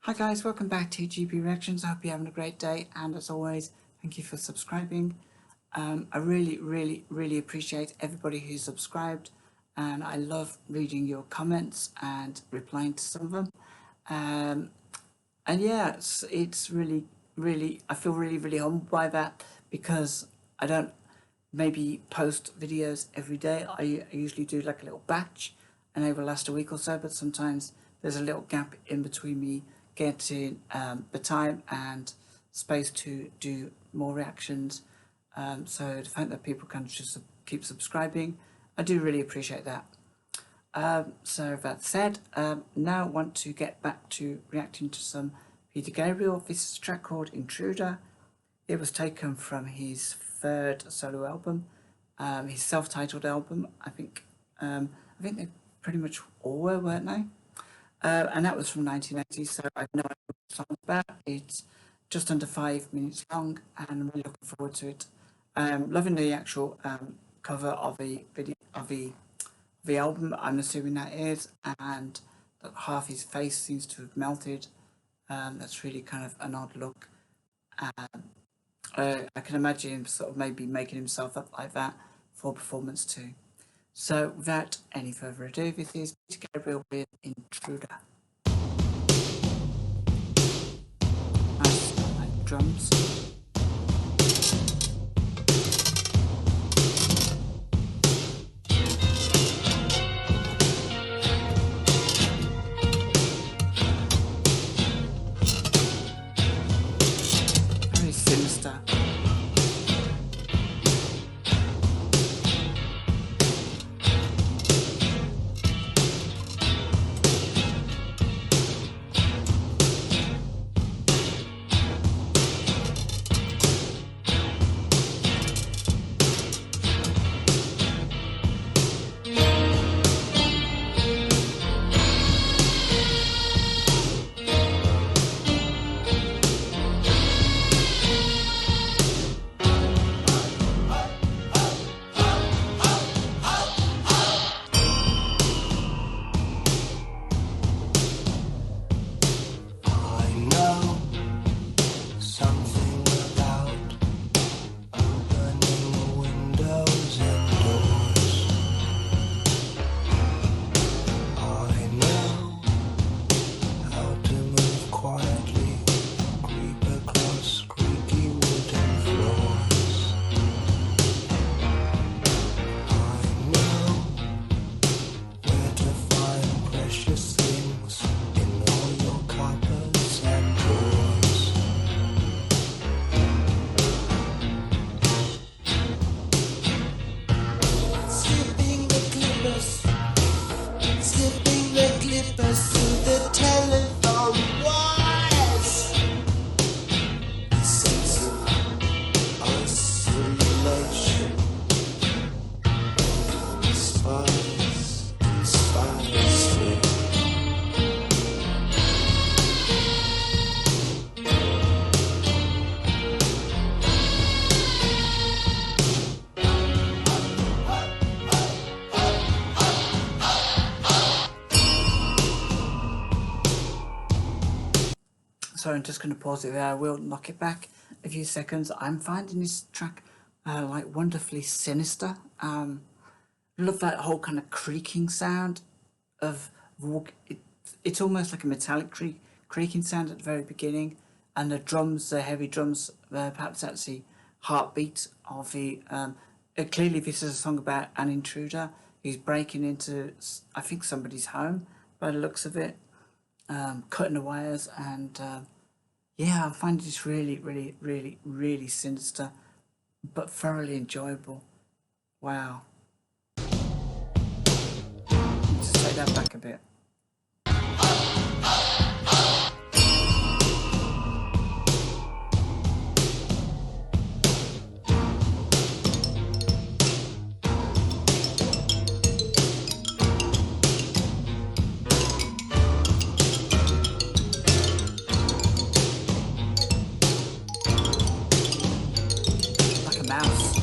Hi guys, welcome back to GB Reactions. I hope you're having a great day, and as always, thank you for subscribing. I really appreciate everybody who's subscribed, and I love reading your comments and replying to some of them. And yeah, it's really, I feel really humbled by that, because I don't maybe post videos every day. I usually do like a little batch, and they will last a week or so, but sometimes there's a little gap in between me getting the time and space to do more reactions. So the fact that people can just keep subscribing, I do really appreciate that. So that said, now I want to get back to reacting to some Peter Gabriel. This is a track called Intruder. It was taken from his third solo album, his self-titled album. I think they pretty much all were, weren't they? And that was from 1980, so I know what the song's about. It's just under 5 minutes long, and I'm really looking forward to it. Loving the actual cover of the video of the album. I'm assuming that is, and that half his face seems to have melted. That's really kind of an odd look. I can imagine him sort of maybe making himself up like that for performance too. So without any further ado, this is Peter Gabriel with Intruder. Nice, like drums. Very sinister. So I'm just going to pause it there. I will knock it back a few seconds. I'm finding this track like wonderfully sinister. Love that whole kind of creaking sound of walk. It's almost like a metallic creaking sound at the very beginning, and the drums, the heavy drums. Perhaps that's the heartbeat of the. Clearly, this is a song about an intruder who's breaking into, I think, somebody's home by the looks of it, cutting the wires, and yeah, I find this really sinister, but thoroughly enjoyable. Wow. Just take that back a bit. Like a mouse.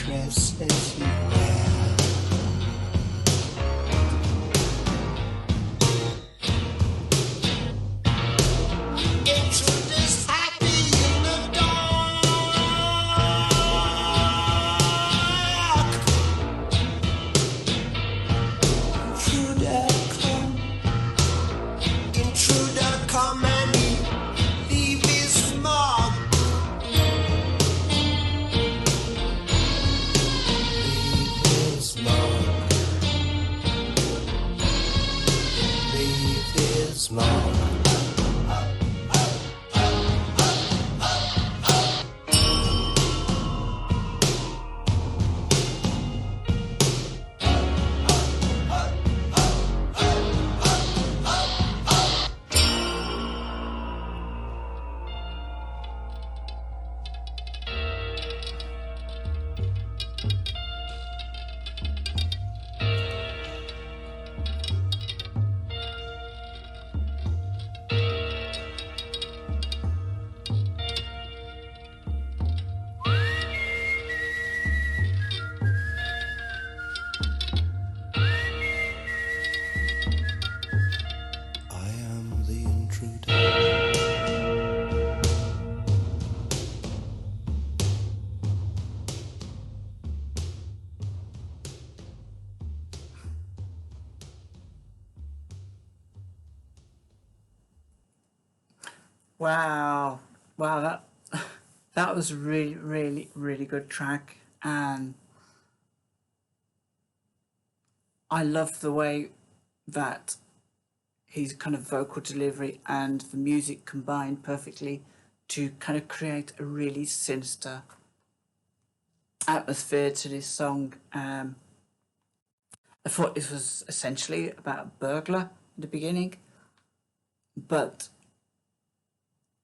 dresses you wear. Intruders happy in the dark. Intruder come and leave his mark. Leave his mark. Leave his mark. I am the intruder. Wow, wow, that was a really, really, really good track, and I love the way that his kind of vocal delivery and the music combined perfectly to kind of create a really sinister atmosphere to this song. I thought this was essentially about a burglar in the beginning, but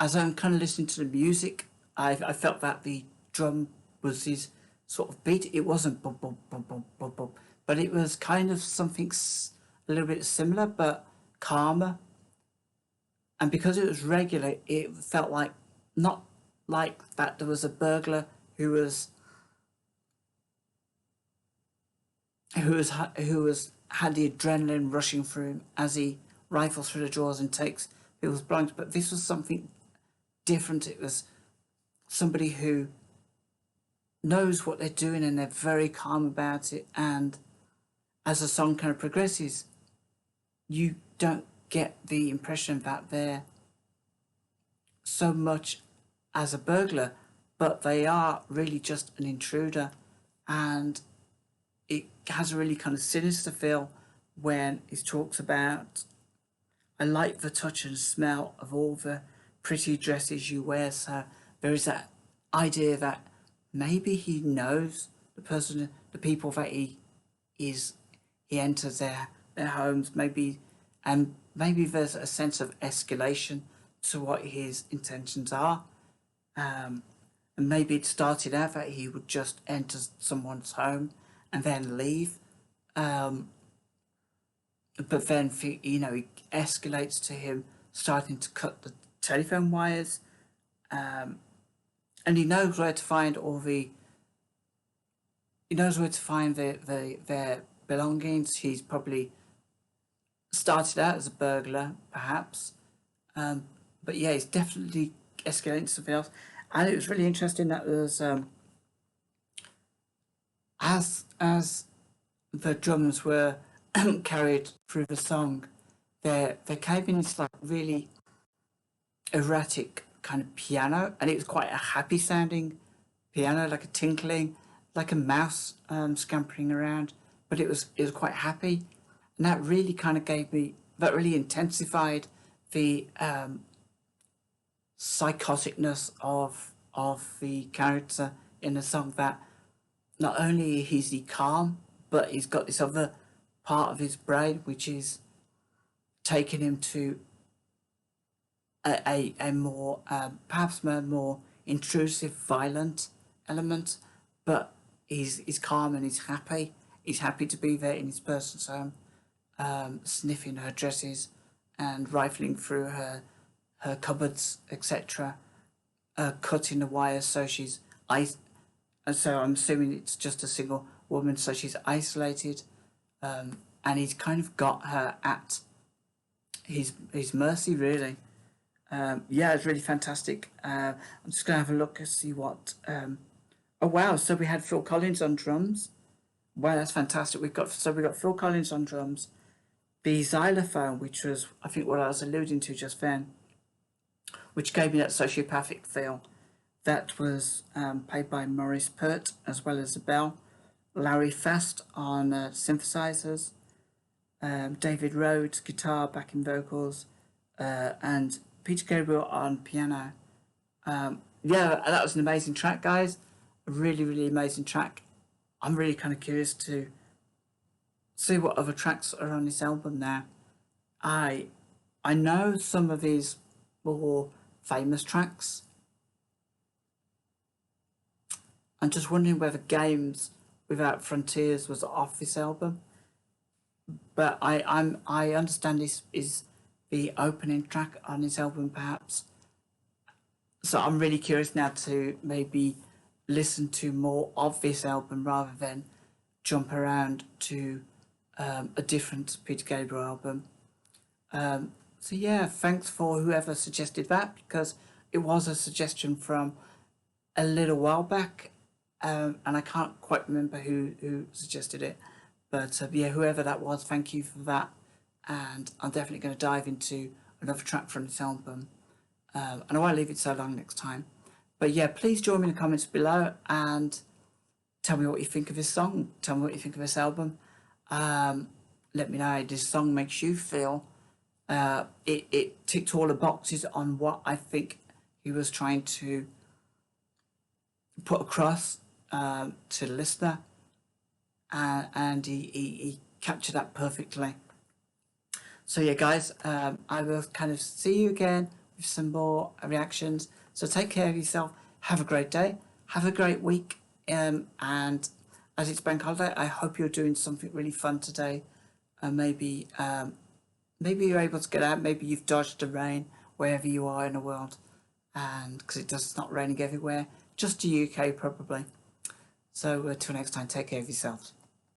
as I'm kind of listening to the music, I felt that the drum was his sort of beat. It wasn't bum bum bum bum bum bum, but it was kind of something a little bit similar but calmer. And because it was regular, it felt like not like that there was a burglar who was had the adrenaline rushing through him as he rifles through the drawers and takes people's belongings. But this was something different. It was somebody who knows what they're doing and they're very calm about it. And as the song kind of progresses, you don't get the impression that they're so much as a burglar, but they are really just an intruder. And it has a really kind of sinister feel when he talks about, I like the touch and smell of all the pretty dresses you wear. So there is that idea that maybe he knows the people that he enters their homes, maybe, and maybe there's a sense of escalation to what his intentions are. And maybe it started out that he would just enter someone's home and then leave. But then, it escalates to him starting to cut the telephone wires. And he knows where to find their belongings. He's probably started out as a burglar, perhaps. But yeah, he's definitely escalating to something else. And it was really interesting that there's as the drums were carried through the song, there came in this like really erratic kind of piano, and it was quite a happy sounding piano, like a tinkling, like a mouse scampering around, but it was quite happy, and that really kind of really intensified the psychoticness of the character in the song. That not only is he calm, but he's got this other part of his brain which is taking him to a more perhaps a more intrusive, violent element. But he's calm and he's happy. He's happy to be there in his person's home, sniffing her dresses and rifling through her cupboards, etc. Cutting the wires so she's and so I'm assuming it's just a single woman, so she's isolated, and he's kind of got her at his mercy, really. Yeah, it's really fantastic. I'm just going to have a look and see what. Oh wow! So we had Phil Collins on drums. Wow, that's fantastic. We got Phil Collins on drums, the xylophone, which was I think what I was alluding to just then, which gave me that sociopathic feel. That was played by Maurice Pert, as well as the bell. Larry Fast on synthesizers. David Rhodes guitar, backing vocals, and Peter Gabriel on piano. Yeah, that was an amazing track, guys. A really, really amazing track. I'm really kind of curious to see what other tracks are on this album now. I know some of his more famous tracks. I'm just wondering whether Games Without Frontiers was off this album. But I understand this is the opening track on his album, perhaps. So I'm really curious now to maybe listen to more of this album rather than jump around to a different Peter Gabriel album. So yeah, thanks for whoever suggested that, because it was a suggestion from a little while back, and I can't quite remember who suggested it. But yeah, whoever that was, thank you for that. And I'm definitely going to dive into another track from this album. And I won't leave it so long next time. But yeah, please join me in the comments below and tell me what you think of this song. Tell me what you think of this album. Let me know how this song makes you feel. It ticked all the boxes on what I think he was trying to put across to the listener. And he captured that perfectly. So yeah, guys, I will kind of see you again with some more reactions. So take care of yourself. Have a great day. Have a great week. And as it's bank holiday, I hope you're doing something really fun today. Maybe you're able to get out. Maybe you've dodged the rain wherever you are in the world, and because it's not raining everywhere, just the UK probably. So till next time, take care of yourselves.